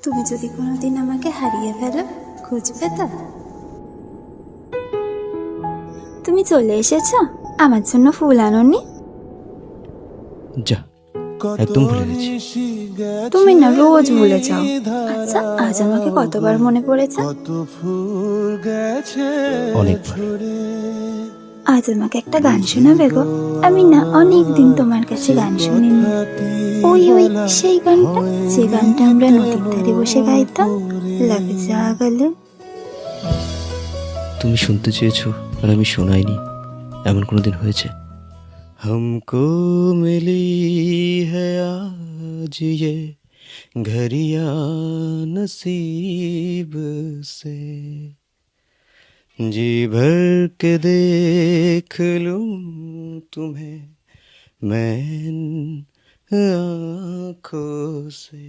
তুমি যদি কোনোদিন আমাকে হারিয়ে ফেলো, খুঁজবে তো? তুমি চলে এসেছো, আমার জন্য ফুল আনোনি? যা, একদম ভুলে গেছি। তুমি না রোজ ভুলে যাও। আচ্ছা, আজ আমাকে কতবার মনে পড়েছে? অনেকবার। আজ আমাকে একটা গান শোনাবে গো? আমি না অনেক দিন তোমার কাছে গান শুনিনি। ওই ওই সেই গানটা, যে গানটা আমরা নদীর ধারে বসে গাইতাম, লাগে যা গেলে। তুমি শুনতে চেয়েছো আর আমি শোনাইনি, এমন কোনোদিন হয়েছে? हमको मिली है आज ये घड़ियां नसीब से, जी भर के देख लूं तुम्हें मैं आँखों से।